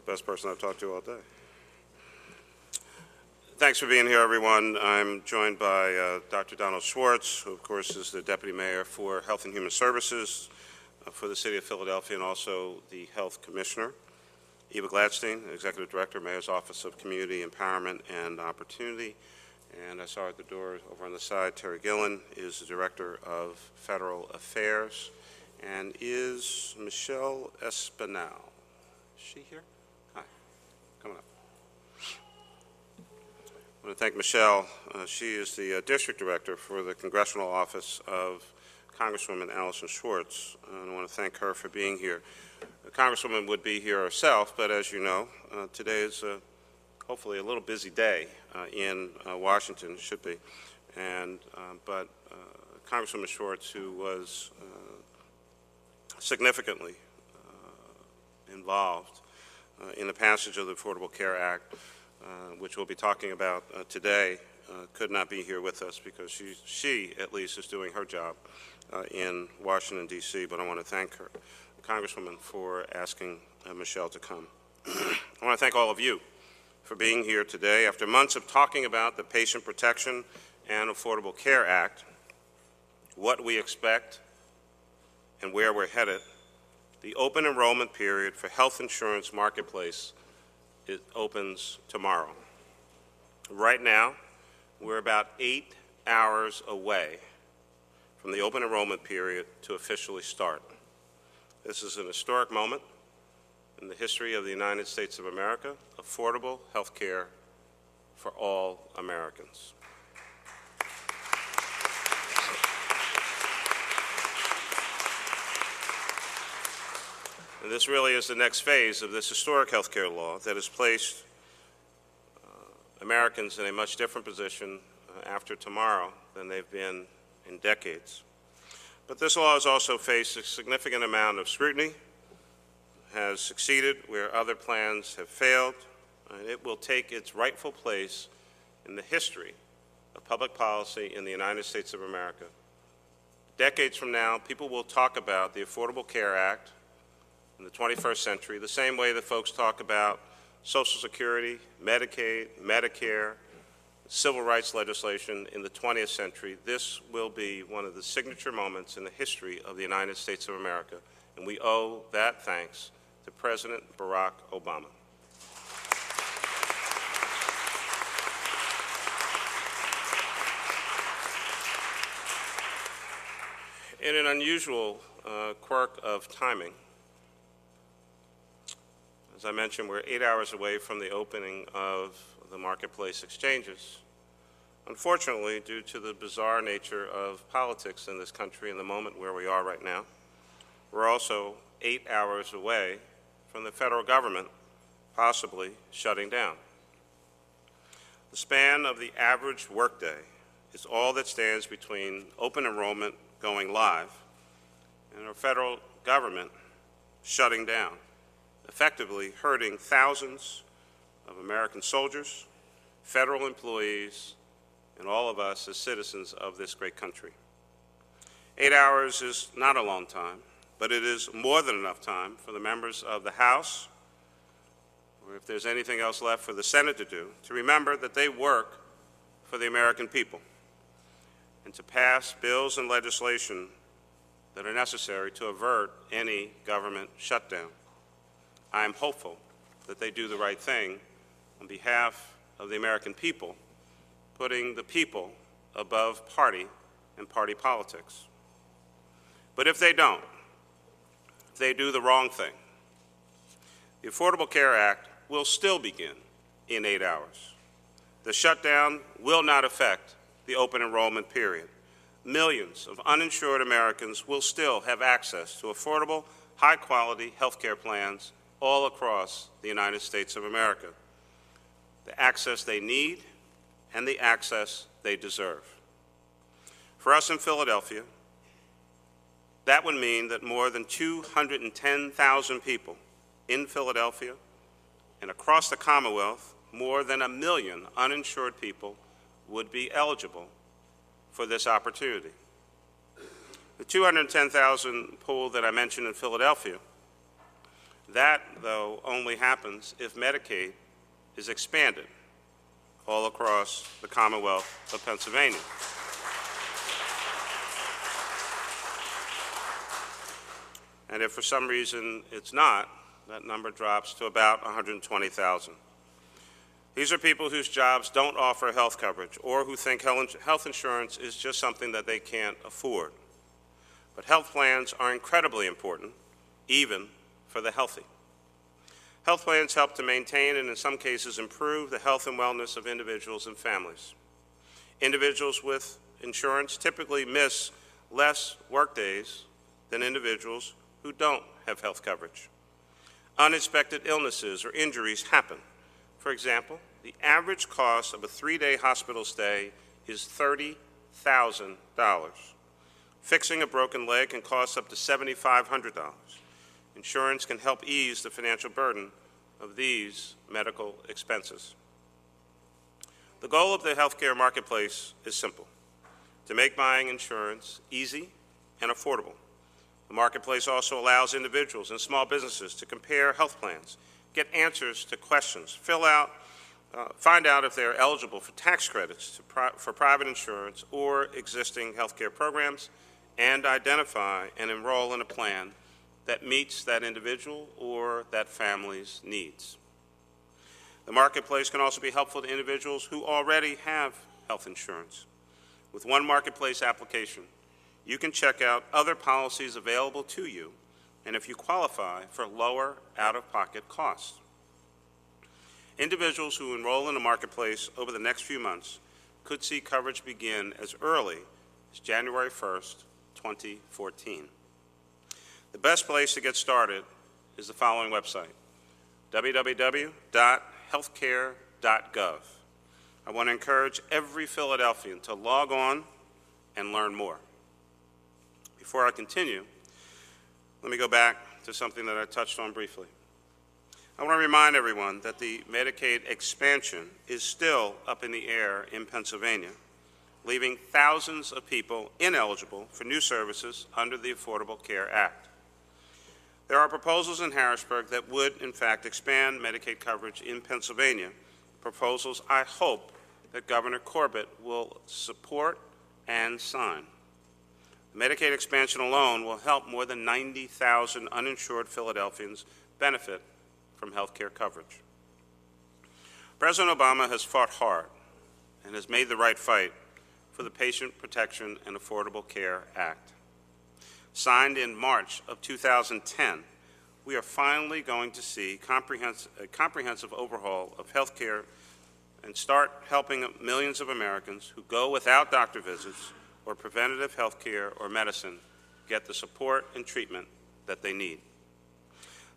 Best person I've talked to all day. Thanks for being here, everyone. I'm joined by Dr. Donald Schwartz, who, of course, is the Deputy Mayor for Health and Human Services for the City of Philadelphia, and also the Health Commissioner. Eva Gladstein, Executive Director, Mayor's Office of Community Empowerment and Opportunity. And I saw at the door over on the side, Terry Gillen is the Director of Federal Affairs. And is Michelle Espinal? Is she here? Hi, come on up. I want to thank Michelle. She is the District Director for the Congressional Office of Congresswoman Allison Schwartz. And I want to thank her for being here. The Congresswoman would be here herself, but as you know, today is hopefully a little busy day in Washington, should be. And, but Congresswoman Schwartz, who was significantly involved in the passage of the Affordable Care Act, which we'll be talking about today, could not be here with us because she at least is doing her job in Washington, D.C., but I want to thank her, Congresswoman, for asking Michelle to come. I want to thank all of you for being here today. After months of talking about the Patient Protection and Affordable Care Act, what we expect and where we're headed, the open enrollment period for health insurance marketplace opens tomorrow. Right now, we're about 8 hours away from the open enrollment period to officially start. This is an historic moment in the history of the United States of America, affordable health care for all Americans. And this really is the next phase of this historic health care law that has placed Americans in a much different position after tomorrow than they've been in decades. But this law has also faced a significant amount of scrutiny, has succeeded where other plans have failed, and it will take its rightful place in the history of public policy in the United States of America. Decades from now, people will talk about the Affordable Care Act in the 21st century the same way that folks talk about Social Security, Medicaid, Medicare, civil rights legislation in the 20th century. This will be one of the signature moments in the history of the United States of America, and we owe that thanks to President Barack Obama. In an unusual quirk of timing, as I mentioned, we're 8 hours away from the opening of the marketplace exchanges. Unfortunately, due to the bizarre nature of politics in this country and the moment where we are right now, we're also 8 hours away from the federal government possibly shutting down. The span of the average workday is all that stands between open enrollment going live and our federal government shutting down, effectively hurting thousands of American soldiers, federal employees, and all of us as citizens of this great country. 8 hours is not a long time, but it is more than enough time for the members of the House, or if there's anything else left for the Senate to do, to remember that they work for the American people and to pass bills and legislation that are necessary to avert any government shutdown. I am hopeful that they do the right thing on behalf of the American people, putting the people above party and party politics. But if they don't, if they do the wrong thing, the Affordable Care Act will still begin in 8 hours. The shutdown will not affect the open enrollment period. Millions of uninsured Americans will still have access to affordable, high-quality health care plans all across the United States of America, the access they need and the access they deserve. For us in Philadelphia, that would mean that more than 210,000 people in Philadelphia and across the Commonwealth, more than 1 million uninsured people would be eligible for this opportunity. The 210,000 pool that I mentioned in Philadelphia That, though, only happens if Medicaid is expanded all across the Commonwealth of Pennsylvania. And if for some reason it's not, that number drops to about 120,000. These are people whose jobs don't offer health coverage or who think health insurance is just something that they can't afford. But health plans are incredibly important, even for the healthy. Health plans help to maintain and in some cases improve the health and wellness of individuals and families. Individuals with insurance typically miss less work days than individuals who don't have health coverage. Unexpected illnesses or injuries happen. For example, the average cost of a 3-day hospital stay is $30,000. Fixing a broken leg can cost up to $7,500. Insurance can help ease the financial burden of these medical expenses. The goal of the healthcare marketplace is simple: to make buying insurance easy and affordable. The marketplace also allows individuals and small businesses to compare health plans, get answers to questions, find out if they're eligible for tax credits for private insurance or existing healthcare programs, and identify and enroll in a plan that meets that individual or that family's needs. The marketplace can also be helpful to individuals who already have health insurance. With one marketplace application, you can check out other policies available to you, and if you qualify, for lower out-of-pocket costs. Individuals who enroll in the marketplace over the next few months could see coverage begin as early as January 1st, 2014. The best place to get started is the following website: www.healthcare.gov. I want to encourage every Philadelphian to log on and learn more. Before I continue, let me go back to something that I touched on briefly. I want to remind everyone that the Medicaid expansion is still up in the air in Pennsylvania, leaving thousands of people ineligible for new services under the Affordable Care Act. There are proposals in Harrisburg that would, in fact, expand Medicaid coverage in Pennsylvania, proposals I hope that Governor Corbett will support and sign. Medicaid expansion alone will help more than 90,000 uninsured Philadelphians benefit from health care coverage. President Obama has fought hard and has made the right fight for the Patient Protection and Affordable Care Act. Signed in March of 2010, we are finally going to see a comprehensive overhaul of health care and start helping millions of Americans who go without doctor visits or preventative health care or medicine get the support and treatment that they need.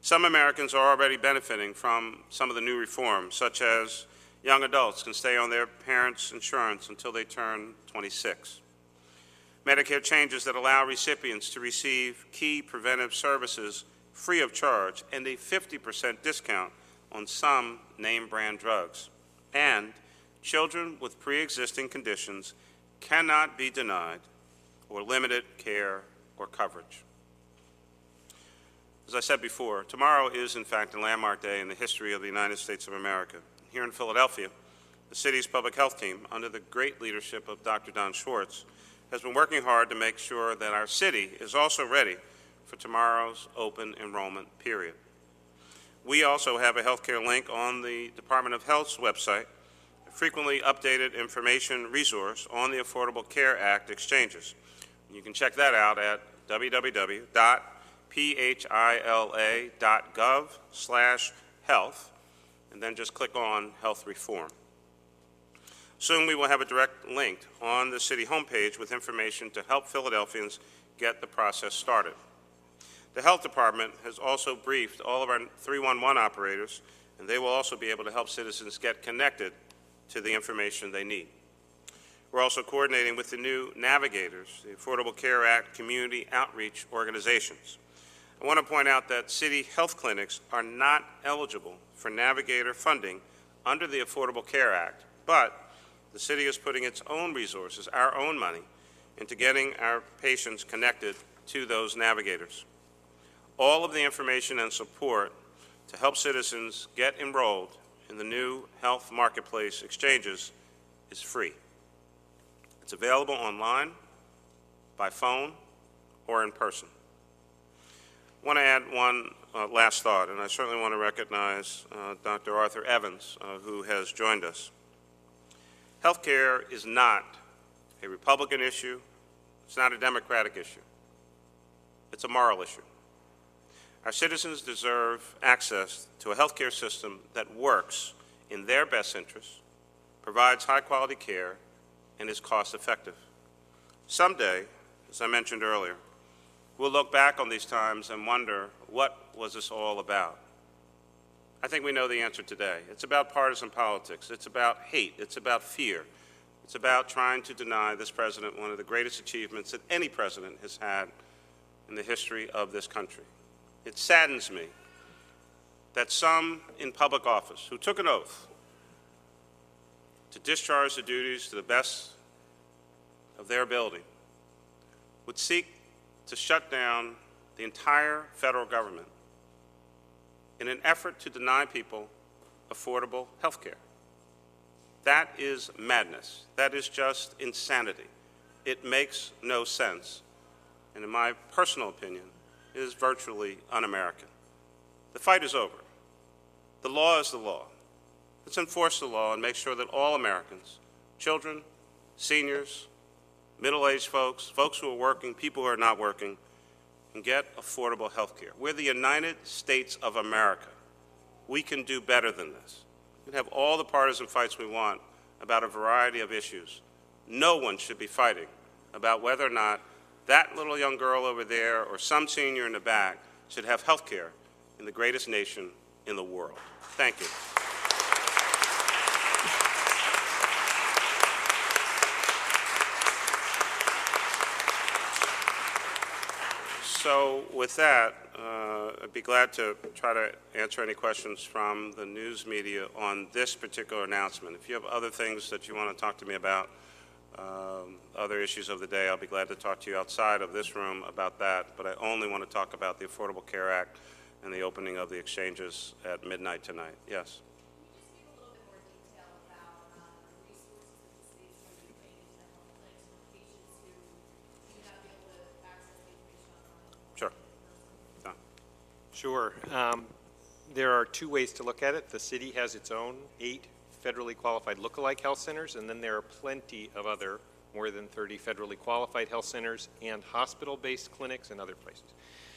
Some Americans are already benefiting from some of the new reforms, such as young adults can stay on their parents' insurance until they turn 26. Medicare changes that allow recipients to receive key preventive services free of charge and a 50% discount on some name-brand drugs. And children with pre-existing conditions cannot be denied or limited care or coverage. As I said before, tomorrow is, in fact, a landmark day in the history of the United States of America. Here in Philadelphia, the city's public health team, under the great leadership of Dr. Don Schwartz, has been working hard to make sure that our city is also ready for tomorrow's open enrollment period. We also have a healthcare link on the Department of Health's website, a frequently updated information resource on the Affordable Care Act exchanges. You can check that out at www.phila.gov/health, and then just click on Health Reform. Soon we will have a direct link on the city homepage with information to help Philadelphians get the process started. The Health Department has also briefed all of our 311 operators, and they will also be able to help citizens get connected to the information they need. We're also coordinating with the new navigators, the Affordable Care Act community outreach organizations. I want to point out that city health clinics are not eligible for navigator funding under the Affordable Care Act, but the city is putting its own resources, our own money, into getting our patients connected to those navigators. all of the information and support to help citizens get enrolled in the new health marketplace exchanges is free. It's available online, by phone, or in person. I want to add one last thought, and I certainly want to recognize Dr. Arthur Evans, who has joined us. Healthcare is not a Republican issue. It's not a Democratic issue. It's a moral issue. Our citizens deserve access to a healthcare system that works in their best interest, provides high-quality care, and is cost-effective. Someday, as I mentioned earlier, we'll look back on these times and wonder, what was this all about? I think we know the answer today. It's about partisan politics. It's about hate. It's about fear. It's about trying to deny this president one of the greatest achievements that any president has had in the history of this country. It saddens me that some in public office who took an oath to discharge the duties to the best of their ability would seek to shut down the entire federal government in an effort to deny people affordable health care. That is madness. That is just insanity. It makes no sense. And in my personal opinion, it is virtually un-American. The fight is over. The law is the law. Let's enforce the law and make sure that all Americans, children, seniors, middle-aged folks, folks who are working, people who are not working, can get affordable health care. We're the United States of America. We can do better than this. We can have all the partisan fights we want about a variety of issues. No one should be fighting about whether or not that little young girl over there or some senior in the back should have health care in the greatest nation in the world. Thank you. So with that, I'd be glad to try to answer any questions from the news media on this particular announcement. If you have other things that you want to talk to me about, other issues of the day, I'll be glad to talk to you outside of this room about that, but I only want to talk about the Affordable Care Act and the opening of the exchanges at midnight tonight. Yes? Sure. There are two ways to look at it. The city has its own 8 federally qualified lookalike health centers, and then there are plenty of other, more than 30 federally qualified health centers and hospital-based clinics and other places.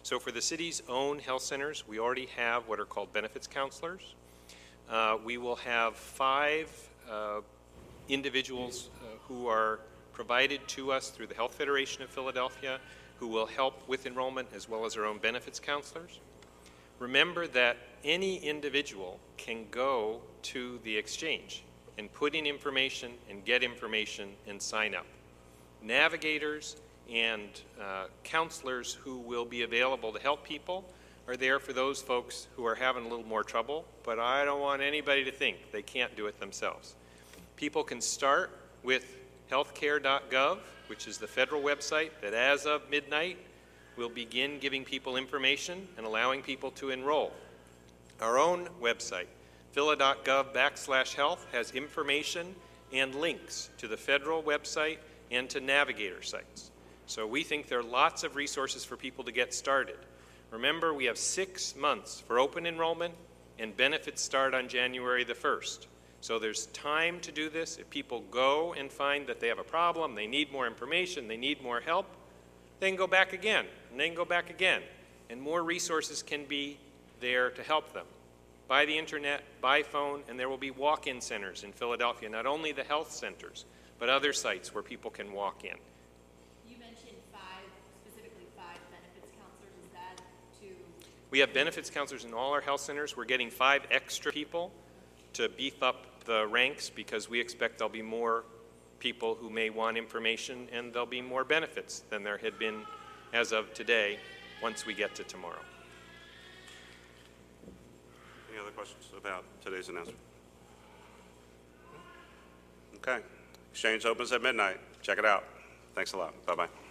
So for the city's own health centers, we already have what are called benefits counselors. We will have 5 individuals who are provided to us through the Health Federation of Philadelphia who will help with enrollment, as well as our own benefits counselors. Remember that any individual can go to the exchange and put in information and get information and sign up. Navigators and counselors who will be available to help people are there for those folks who are having a little more trouble, but I don't want anybody to think they can't do it themselves. People can start with healthcare.gov, which is the federal website that as of midnight will begin giving people information and allowing people to enroll. Our own website, phila.gov/health, has information and links to the federal website and to navigator sites. So we think there are lots of resources for people to get started. Remember, we have 6 months for open enrollment, and benefits start on January the 1st. So there's time to do this. If people go and find that they have a problem, they need more information, they need more help, they can go back again, and they can go back again. And more resources can be there to help them. By the internet, by phone, and there will be walk-in centers in Philadelphia, not only the health centers, but other sites where people can walk in. You mentioned specifically five benefits counselors. Is that to? We have benefits counselors in all our health centers. We're getting 5 extra people to beef up the ranks because we expect there'll be more people who may want information, and there'll be more benefits than there had been as of today once we get to tomorrow. Any other questions about today's announcement? Okay. Exchange opens at midnight. Check it out. Thanks a lot. Bye-bye.